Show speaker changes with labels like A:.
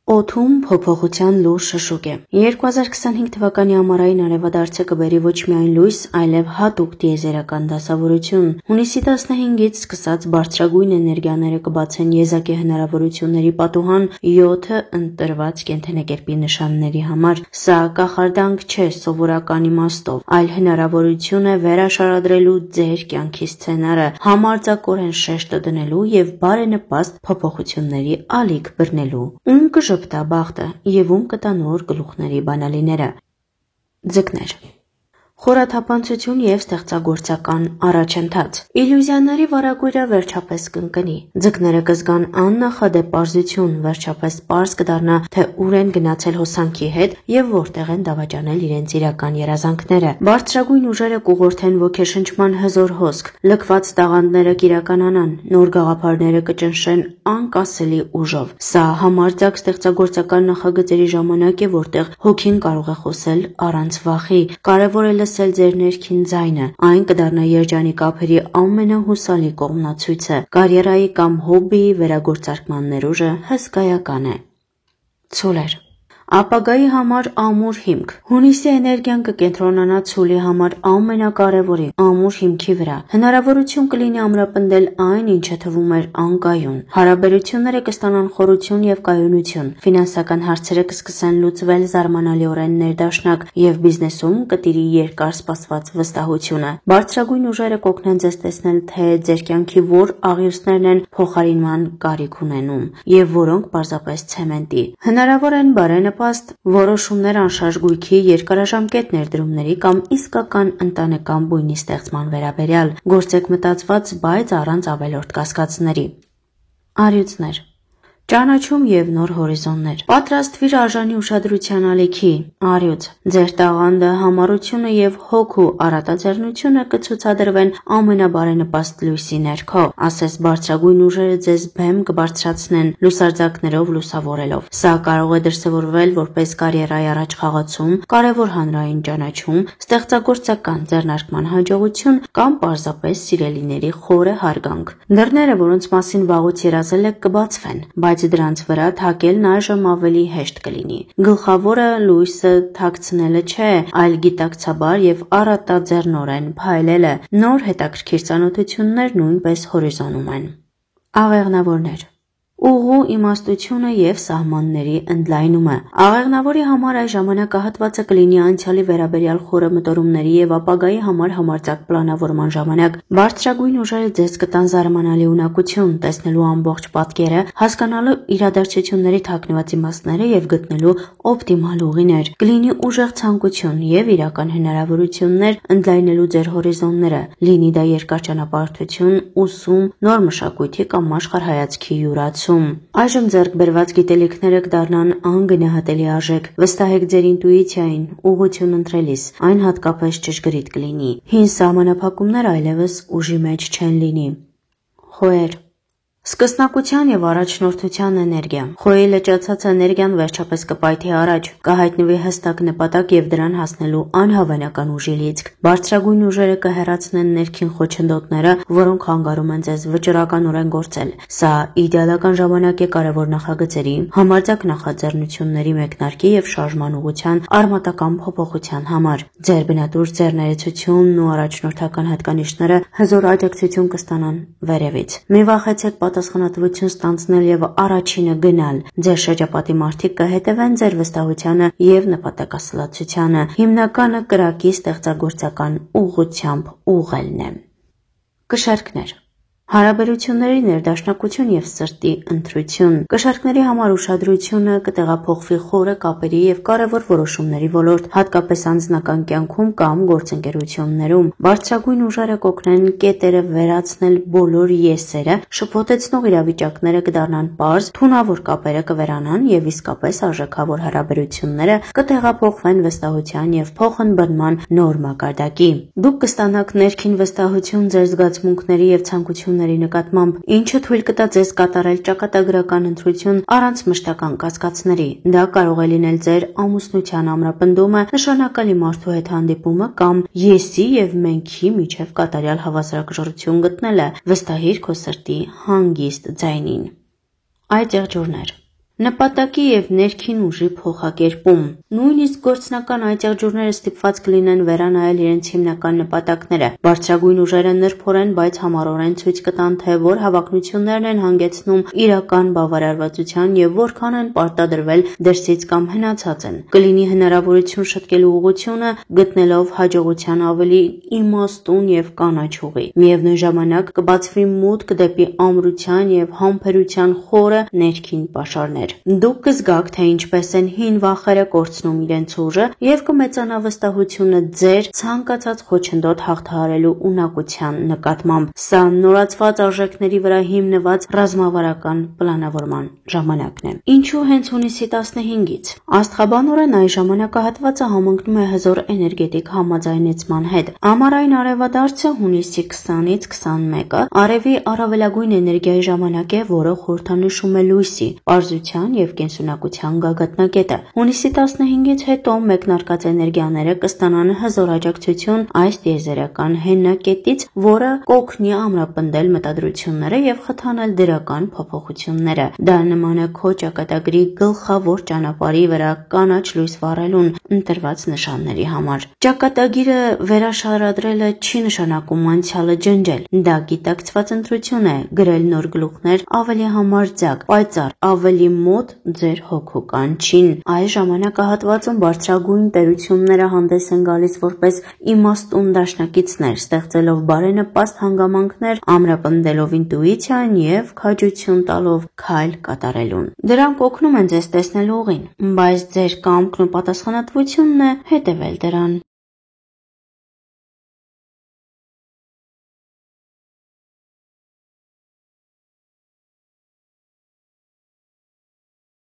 A: Օդում փոփոխության լուրջ շշուկ է։ 2025 թվականի ամառային արևադարձը կբերի ոչ միայն լույս, այլև հատուկ տիեզերական դասավորություն։ Հունիսի 15-ից սկսած բարձրագույն էներգիաները կբացեն եզակի հնարավորությունների պատուհան 7 ընտրված կենդանակերպի նշանների համար։ Սա կախարդանք չէ սովորական իմաստով, այլ հնարավորություն է վերաշարադրելու ձեր կյանքի սցենարը, համարձակորեն շեշտը դնելու եւ բարենպաստ փոփոխությունների ալիք բռնելու։ Ում կժպտա բախտը եւ ում կտա նոր գլուխների բանալիները։ Ձկներ։ Խորաթափանցություն եւ ստեղծագործական առաջընթաց։ Իլյուզիաների վարագույրը վերջապես կընկնի։ Ձկները կզգան աննախադեպ պարզություն, վերջապես պարզ կդառնա, թե ուր են գնացել հոսանքի հետ եւ որտեղ են դավաճանել իրենց իրական երազանքները։ Բարձրագույն ուժերը կուղղորդեն ոգեշնչման հզոր հոսք, լքված տաղանդները կիրականանան, նոր գաղափարները կճնշեն անկասելի ուժով։ Սա համարձակ ստեղծագործական նախագծերի ժամանակ է, որտեղ հոգին կարող է խոսել առանց վախի։ Կարևոր է լսել ձեր ներքին ձայնը, այն կդառնա երջանիկ ափերի ամենահուսալի կողմնացույցը։ Կարիերայի կամ հոբբիի վերագործարկման ներուժը հսկայական է։ Ցուլեր։ Ապագայի համար ամուր հիմք։ Հունիսի էներգիան կկենտրոնանա ցուլի համար ամենակարևորի՝ ամուր հիմքի վրա։ Հնարավորություն կլինի ամրապնդել այն, ինչը թվում էր անկայուն։ Հարաբերությունները կստանան խորություն եւ կայունություն։ Ֆինանսական հարցերը կսկսեն լուծվել զարմանալիորեն ներդաշնակ եւ բիզնեսում կտիրի երկար սպասված վստահությունը։ Բարձրագույն ուժերը կօգնեն ձեզ տեսնել, թե ձեր կյանքի որ աղյուսներն են փոխարինման կարիք ունենում եւ որոնք պարզապես ցեմենտի։ Հնարավոր են բարենպաստ որոշումներ անշարժ գույքի, երկարաժամկետ ներդրումների կամ իսկական ընտանեկան բույնի ստեղծման վերաբերյալ։ Գործեք մտածված, բայց առանց ավելորդ կասկածների։ Առյուծներ։ Ճանաչում եւ նոր հորիզոններ։ Պատրաստվիր արժանի ուշադրության ալիքի։ Առյուծ։ Ձեր տաղանդը, համառությունը եւ հոգու առատաձեռնությունը կցուցադրվեն ամենաբարենպաստ լույսի ներքո։ Ասես բարձրագույն ուժերը ձեզ բեմ կբարձրացնեն լուսարձակներով լուսավորելով։ Սա կարող է դրսևորվել որպես կարիերայի առաջխաղացում, կարևոր հանրային ճանաչում, ստեղծագործական ձեռնարկման հաջողություն կամ պարզապես սիրելիների խորը հարգանք։ Դռները, որոնց մասին վաղուց երազել եք, կբացվեն, բայց դրանց վրա թակելն այժմ ավելի հեշտ կլինի։ Գլխավորը լույսը թաքցնելը չէ, այլ գիտակցաբար եւ առատաձեռնորեն փայլելը։ Նոր հետաքրքիր ծանոթություններ նույնպես հորիզոնում են։ Աղեղնավորներ։ Ուղու իմաստությունը եւ սահմանների ընդլայնումը։ Աղեղնավորի համար այս ժամանակահատվածը կլինի անցյալի վերաբերյալ խորը մտորումների եւ ապագայի համար համարձակ պլանավորման ժամանակ։ Բարձրագույն ուժերը ձեզ կտան զարմանալի ունակություն, տեսնելու ամբողջ պատկերը, հասկանալու իրադարձությունների թաքնված իմաստները եւ գտնելու օպտիմալ ուղիներ։ Կլինի ուժեղ ցանկություն եւ իրական հնարավորություններ ընդլայնելու ձեր հորիզոնները, լինի դա երկար ճանապարհորդություն, ուսում, նոր մշակույթի կամ աշխարհայացքի յուրացում։ Այժմ ձեռք բերված գիտելիքները կդառնան անգնահատելի արժեք։ Վստահեք ձեր ինտուիցիային, ուղղություն ընտրելիս, այն հատկապես ճշգրիտ կլինի։ Հին սահմանափակումներ այլևս ուժի մեջ չեն լինի։ Խոյեր։ Սկսնակության եւ առաջնորդության էներգիա։ Խոյի լճացած էներգիան վերջապես կպայթի առաջ, կհայտնվի հստակ նպատակ եւ դրան հասնելու անհավանական ուժի լիցք։ Բարձրագույն ուժերը կհեռացնեն ներքին խոչընդոտները, որոնք հանգարում են ձեզ վճռականորեն գործել։ Սա իդեալական ժամանակ է կարևոր նախագծերի, համարձակ նախաձեռնությունների մեկնարկի եւ շարժման ուղղության արմատական փոփոխության համար։ Ձեր բնատուր ձեռներեցությունն ու առաջնորդական հատկանիշները հզոր աջակցություն կստանան վերևից։ Մի վախեցեք պատասխանատվություն ստանձնել եւ առաջինը գնալ։ Ձեր շրջապատի մարդիկ կհետևեն ձեր վստահությանը եւ նպատակասլացությանը։ Հիմնականը կրակի ստեղծագործական ուղղությամբ ուղղելն է։ Կշեռքներ։ Հարաբերությունների ներդաշնակություն եւ սրտի ընտրություն։ Կշեռքների համար ուշադրությունը կտեղափոխվի խորը կապերի եւ կարևոր որոշումների ոլորտ, հատկապես անձնական կյանքում կամ գործընկերություններում։ Բարձրագույն ուժերը կօգնեն կետերը վերացնել բոլոր եսերը, շփոթեցնող իրավիճակները կդառնան պարզ, թունավոր կապերը կվերանան եւ իսկապես արժեքավոր հարաբերությունները կտեղափոխվեն վստահության եւ փոխընդբռնման նոր մակարդակի։ Դուք կստանաք ներքին վստահություն ձեր զգացմունքների եւ ցանկությունների նկատմամբ, ինչը թույլ կտա ձեզ կատարել ճակատագրական ընտրություն առանց մշտական կասկածների։ Դա կարող է լինել ձեր ամուսնության ամրապնդումը, նշանակալի մարդու հետ հանդիպումը կամ եսի եւ մենքի միջև կատարյալ հավասարակշռություն գտնելը։ Վստահիր քո սրտի հանգիստ ձայնին։ Այդ եղջյուրներ։ նպատակի եւ ներքին ուժի փոխակերպում։ Նույնիսկ գործնական այծեղջյուրները ստիպված կլինեն վերանայել իրենց հիմնական նպատակները։ Բարձրագույն ուժերը նրբորեն, բայց համառորեն ցույց կտան, թե որ հավակնություններն են հանգեցնում իրական բավարարվածության եւ որքան են պարտադրվել դրսից կամ հնացած են։ Կլինի հնարավորություն շտկելու ուղղությունը, գտնելով հաջողության ավելի իմաստուն եւ կանաչ ուղի։ Միևնույն ժամանակ կբացվի մուտք դեպի ամրության եւ համբերության խորը ներքին պաշարներ։ Դուք կզգաք, թե ինչպես են հին վախերը կորցնում իրենց ուժը եւ կմեծանա վստահությունը ձեր ցանկացած խոչընդոտ հաղթահարելու ունակության նկատմամբ։ Սա նորացված արժեքների վրա հիմնված ռազմավարական պլանավորման ժամանակն է։ Ինչու հենց հունիսի 15-ից։ Աստղաբանորեն այս ժամանակահատվածը համընկնում է հզոր էներգետիկ համաձայնեցման հետ։ Ամառային արևադարձը հունիսի 20-ից 21-ը արևի առավելագույն էներգիայի ժամանակ է, որը խորհրդանշում է լույսի, պարզության եւ կենսունակության գագաթնակետը։ Հունիսի 15-ից հետո մեկնարկած էներգիաները կստանան հզոր աջակցություն այս տիեզերական հեննակետից, որը կօգնի ամրապնդել մտադրությունները եւ խթանել դրական փոփոխությունները։ Դա նման է քո ճակատագրի գլխավոր ճանապարհի վրա կանաչ լույս վառելուն ընտրված նշանների համար։ Ճակատագիրը վերաշարադրելը չի նշանակում անցյալը ջնջել։ Դա գիտակցված ընտրություն է, գրել նոր գլուխներ ավելի համարձակ, պայծառ, ավելի մոտ ձեր հոգու կանչին։ Այս ժամանակահատվածում բարձրագույն տերությունները հանդես են գալիս որպես իմաստուն դաշնակիցներ, ստեղծելով բարենպաստ հանգամանքներ, ամրապնդելով ինտուիցիան եւ քաջություն տալով քայլ կատարելուն։ Դրանք օգնում են ձեզ տեսնել ուղին, բայց ձեր կամքն ու պատասխանատվությունն է հետևել դրան։